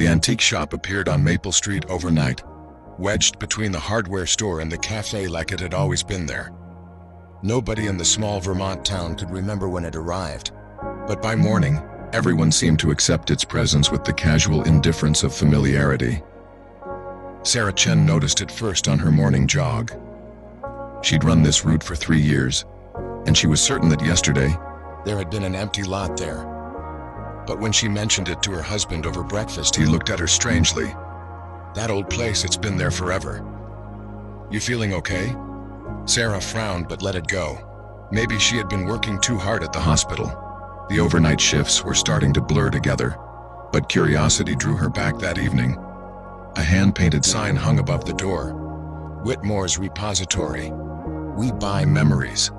The antique shop appeared on Maple Street overnight, wedged between the hardware store and the cafe like it had always been there. Nobody in the small Vermont town could remember when it arrived, but by morning, everyone seemed to accept its presence with the casual indifference of familiarity. Sarah Chen noticed it first on her morning jog. She'd run this route for 3 years, and she was certain that yesterday, there had been an empty lot there. But when she mentioned it to her husband over breakfast, he looked at her strangely. "That old place, it's been there forever. You feeling okay?" Sarah frowned but let it go. Maybe she had been working too hard at the hospital. The overnight shifts were starting to blur together, but curiosity drew her back that evening. A hand-painted sign hung above the door. Whitmore's Repository. We buy memories.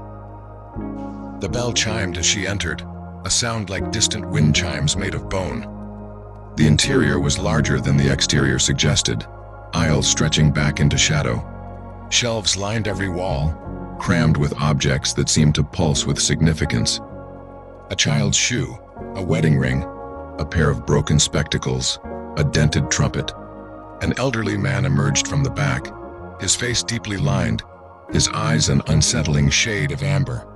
The bell chimed as she entered, a sound like distant wind chimes made of bone. The interior was larger than the exterior suggested, aisles stretching back into shadow. Shelves lined every wall, crammed with objects that seemed to pulse with significance. A child's shoe, a wedding ring, a pair of broken spectacles, a dented trumpet. An elderly man emerged from the back, his face deeply lined, his eyes an unsettling shade of amber.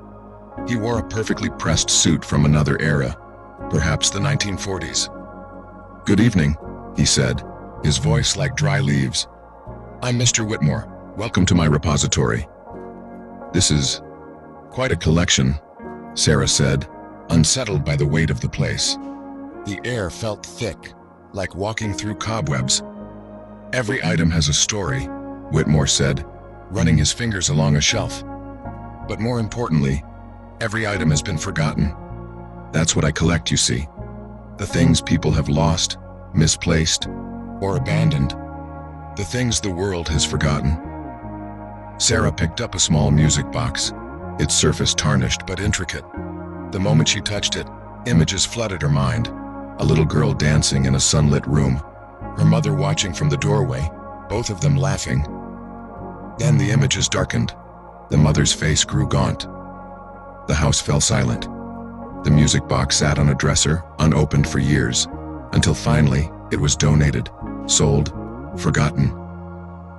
He wore a perfectly pressed suit from another era, perhaps the 1940s. "Good evening," he said, his voice like dry leaves. "I'm Mr. Whitmore. Welcome to my repository." "This is quite a collection," Sarah said, unsettled by the weight of the place. The air felt thick, like walking through cobwebs. "Every item has a story," Whitmore said, running his fingers along a shelf. "But more importantly, every item has been forgotten. That's what I collect, you see. The things people have lost, misplaced, or abandoned. The things the world has forgotten." Sarah picked up a small music box, its surface tarnished but intricate. The moment she touched it, images flooded her mind. A little girl dancing in a sunlit room, her mother watching from the doorway, both of them laughing. Then the images darkened. The mother's face grew gaunt. The house fell silent. The music box sat on a dresser, unopened for years, until finally it was donated, sold, forgotten.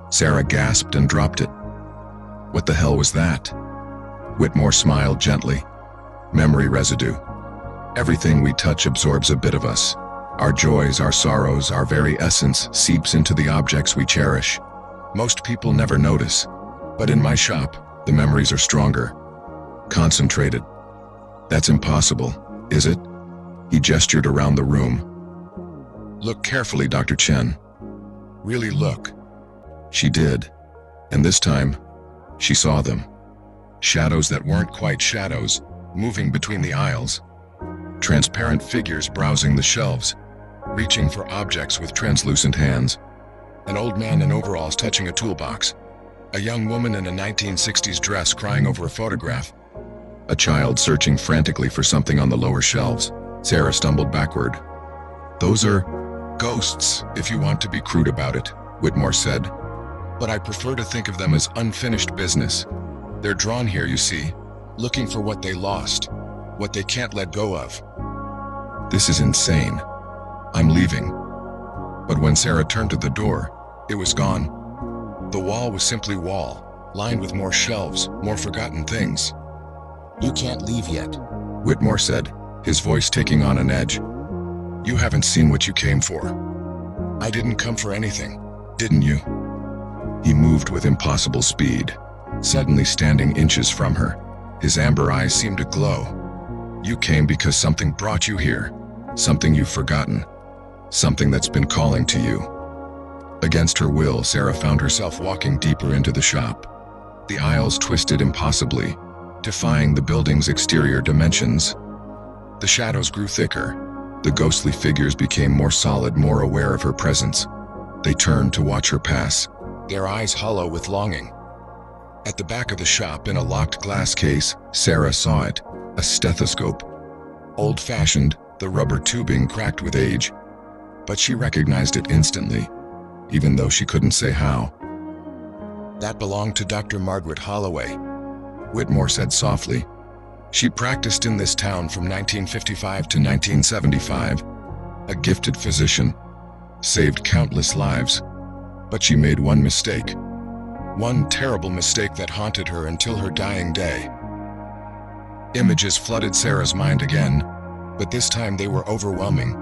Sarah gasped and dropped it. What the hell was that? Whitmore smiled gently. Memory residue. Everything we touch absorbs a bit of us. Our joys, our sorrows, our very essence seeps into the objects we cherish. Most people never notice, but in my shop, the memories are stronger, concentrated. That's impossible, is it? He gestured around the room. "Look carefully, Dr. Chen." "Really look." She did, and this time, she saw them. Shadows that weren't quite shadows, moving between the aisles. Transparent figures browsing the shelves, reaching for objects with translucent hands. An old man in overalls touching a toolbox. A young woman in a 1960s dress crying over a photograph. A child searching frantically for something on the lower shelves. Sarah stumbled backward. "Those are ghosts, if you want to be crude about it," Whitmore said. "But I prefer to think of them as unfinished business. They're drawn here, you see, looking for what they lost, what they can't let go of." "This is insane. I'm leaving." But when Sarah turned to the door, it was gone. The wall was simply wall, lined with more shelves, more forgotten things. "You can't leave yet," Whitmore said, his voice taking on an edge. "You haven't seen what you came for." "I didn't come for anything, didn't you?" He moved with impossible speed, suddenly standing inches from her. His amber eyes seemed to glow. "You came because something brought you here, something you've forgotten, something that's been calling to you." Against her will, Sarah found herself walking deeper into the shop. The aisles twisted impossibly, defying the building's exterior dimensions. The shadows grew thicker. The ghostly figures became more solid, more aware of her presence. They turned to watch her pass, their eyes hollow with longing. At the back of the shop, in a locked glass case, Sarah saw it, a stethoscope. Old-fashioned, the rubber tubing cracked with age. But she recognized it instantly, even though she couldn't say how. "That belonged to Dr. Margaret Holloway," Whitmore said softly. "She practiced in this town from 1955 to 1975, a gifted physician, saved countless lives. But she made one mistake. One terrible mistake that haunted her until her dying day. Images flooded Sarah's mind again, but this time they were overwhelming.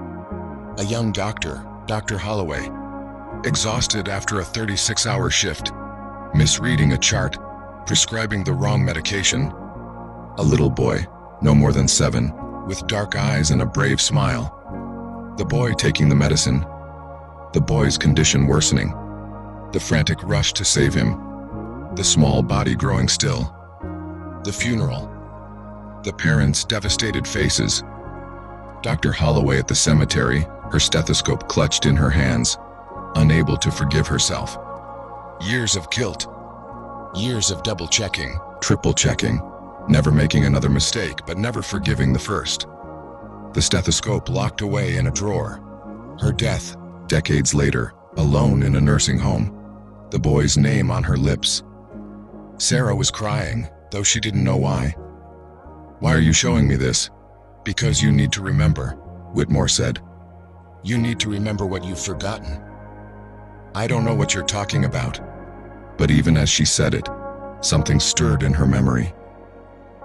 A young doctor, Dr. Holloway, exhausted after a 36-hour shift, misreading a chart, prescribing the wrong medication. A little boy, no more than 7, with dark eyes and a brave smile. The boy taking the medicine. The boy's condition worsening. The frantic rush to save him. The small body growing still. The funeral. The parents' devastated faces. Dr. Holloway at the cemetery, her stethoscope clutched in her hands, unable to forgive herself. Years of guilt. Years of double-checking, triple-checking, never making another mistake but never forgiving the first. The stethoscope locked away in a drawer. Her death, decades later, alone in a nursing home. The boy's name on her lips. Sarah was crying, though she didn't know why. "Why are you showing me this?" "Because you need to remember," Whitmore said. "You need to remember what you've forgotten." "I don't know what you're talking about." But even as she said it, something stirred in her memory.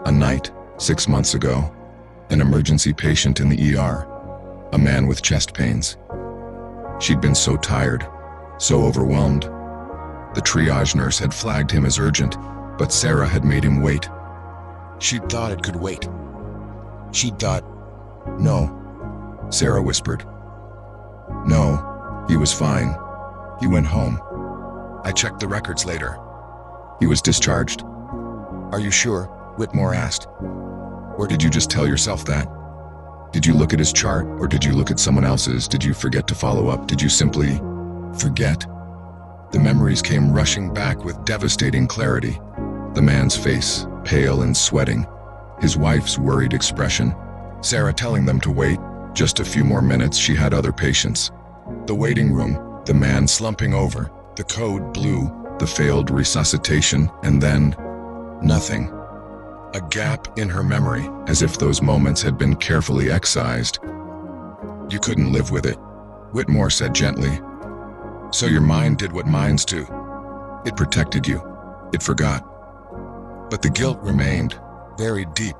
A night, 6 months ago, an emergency patient in the ER, a man with chest pains. She'd been so tired, so overwhelmed. The triage nurse had flagged him as urgent, but Sarah had made him wait. She'd thought it could wait. She'd thought, "No," Sarah whispered. "No, he was fine. He went home. I checked the records later. He was discharged." "Are you sure?" Whitmore asked. "Or did you just tell yourself that? Did you look at his chart, or did you look at someone else's? Did you forget to follow up? Did you simply forget?" The memories came rushing back with devastating clarity. The man's face, pale and sweating. His wife's worried expression. Sarah telling them to wait. Just a few more minutes, she had other patients. The waiting room, the man slumping over, the code blue, the failed resuscitation, and then nothing. A gap in her memory, as if those moments had been carefully excised. "You couldn't live with it," Whitmore said gently. "So your mind did what minds do. It protected you. It forgot. But the guilt remained, buried deep.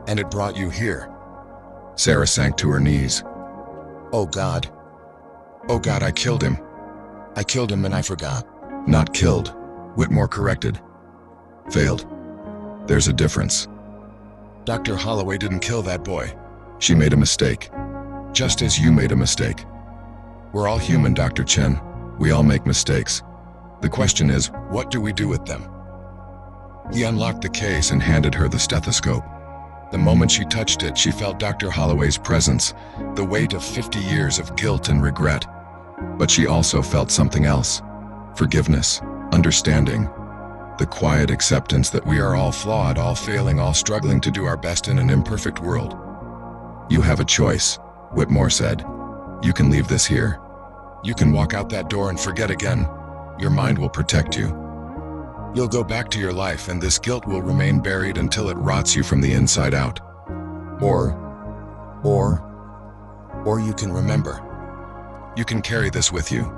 And it brought you here." Sarah sank to her knees. "Oh God. Oh God, I killed him. I killed him and I forgot." "Not killed," Whitmore corrected. "Failed. There's a difference. Dr. Holloway didn't kill that boy. She made a mistake. Just as you made a mistake. We're all human, Dr. Chen. We all make mistakes. The question is, what do we do with them?" He unlocked the case and handed her the stethoscope. The moment she touched it, she felt Dr. Holloway's presence, the weight of 50 years of guilt and regret. But she also felt something else. Forgiveness, understanding, the quiet acceptance that we are all flawed, all failing, all struggling to do our best in an imperfect world. "You have a choice," Whitmore said. "You can leave this here. You can walk out that door and forget again. Your mind will protect you. You'll go back to your life and this guilt will remain buried until it rots you from the inside out. Or you can remember. You can carry this with you.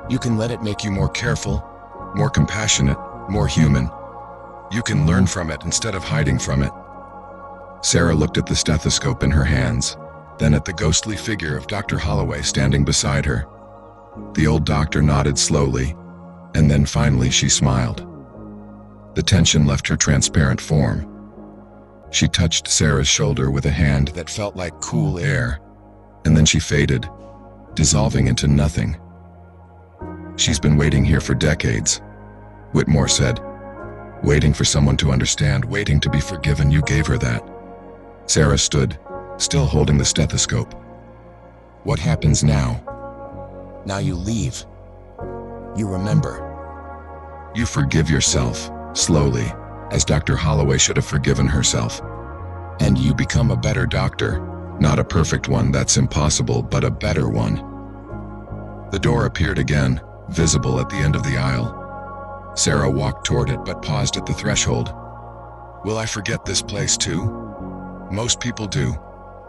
You can let it make you more careful, more compassionate, more human. You can learn from it instead of hiding from it." Sarah looked at the stethoscope in her hands, then at the ghostly figure of Dr. Holloway standing beside her. The old doctor nodded slowly, and then finally she smiled. The tension left her transparent form. She touched Sarah's shoulder with a hand that felt like cool air, and then she faded, dissolving into nothing. "She's been waiting here for decades," Whitmore said. "Waiting for someone to understand, waiting to be forgiven. You gave her that." Sarah stood, still holding the stethoscope. "What happens now?" "Now you leave. You remember. You forgive yourself, slowly, as Dr. Holloway should have forgiven herself. And you become a better doctor. Not a perfect one, that's impossible, but a better one." The door appeared again, visible at the end of the aisle. Sarah walked toward it but paused at the threshold. "Will I forget this place too?" "Most people do,"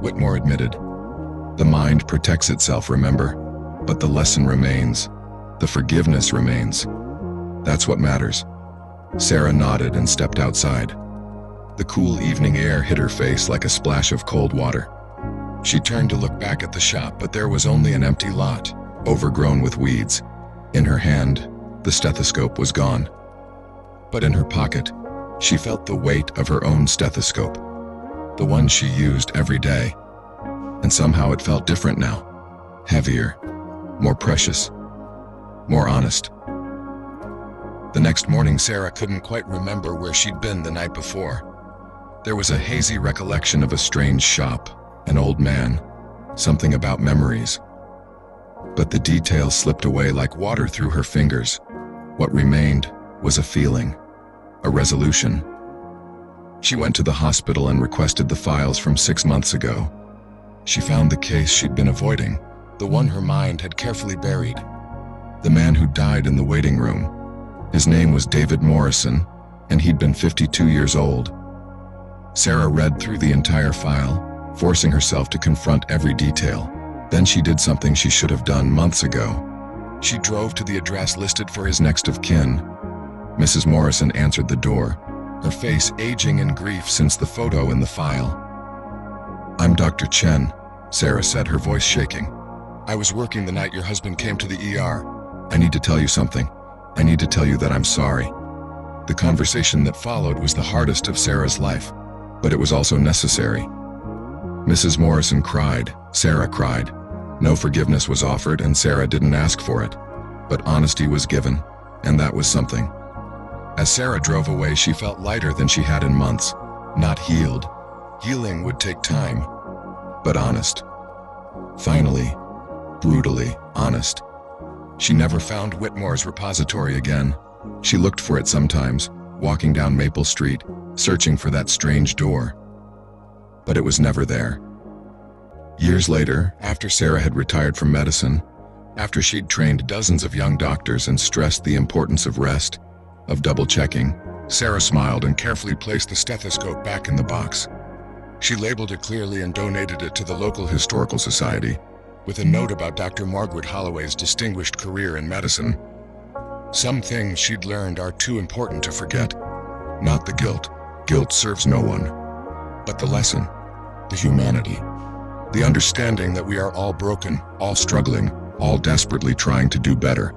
Whitmore admitted. "The mind protects itself, remember? But the lesson remains. The forgiveness remains. That's what matters. Sarah nodded and stepped outside. The cool evening air hit her face like a splash of cold water. She turned to look back at the shop, but there was only an empty lot, overgrown with weeds. In her hand, the stethoscope was gone. But in her pocket, she felt the weight of her own stethoscope, the one she used every day. And somehow it felt different now. Heavier, more precious, more honest. The next morning, Sarah couldn't quite remember where she'd been the night before. There was a hazy recollection of a strange shop, an old man, something about memories. But the details slipped away like water through her fingers. What remained was a feeling, a resolution. She went to the hospital and requested the files from 6 months ago. She found the case she'd been avoiding, the one her mind had carefully buried. The man who died in the waiting room. His name was David Morrison, and he'd been 52 years old. Sarah read through the entire file, forcing herself to confront every detail. Then she did something she should have done months ago. She drove to the address listed for his next of kin. Mrs. Morrison answered the door, her face aging in grief since the photo in the file. "I'm Dr. Chen," Sarah said, her voice shaking. "I was working the night your husband came to the ER. I need to tell you something. I need to tell you that I'm sorry." The conversation that followed was the hardest of Sarah's life, but it was also necessary. Mrs. Morrison cried, Sarah cried. No forgiveness was offered, and Sarah didn't ask for it. But honesty was given, and that was something. As Sarah drove away, she felt lighter than she had in months. Not healed. Healing would take time, but honest. Finally, brutally honest. She never found Whitmore's repository again. She looked for it sometimes, walking down Maple Street, searching for that strange door. But it was never there. Years later, after Sarah had retired from medicine, after she'd trained dozens of young doctors and stressed the importance of rest, of double-checking, Sarah smiled and carefully placed the stethoscope back in the box. She labeled it clearly and donated it to the local historical society, with a note about Dr. Margaret Holloway's distinguished career in medicine. Some things she'd learned are too important to forget. Not the guilt. Guilt serves no one. But the lesson, the humanity, the understanding that we are all broken, all struggling, all desperately trying to do better.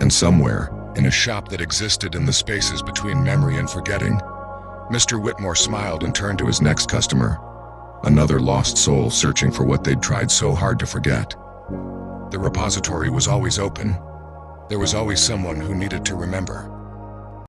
And somewhere, in a shop that existed in the spaces between memory and forgetting, Mr. Whitmore smiled and turned to his next customer, another lost soul searching for what they'd tried so hard to forget. The repository was always open. There was always someone who needed to remember.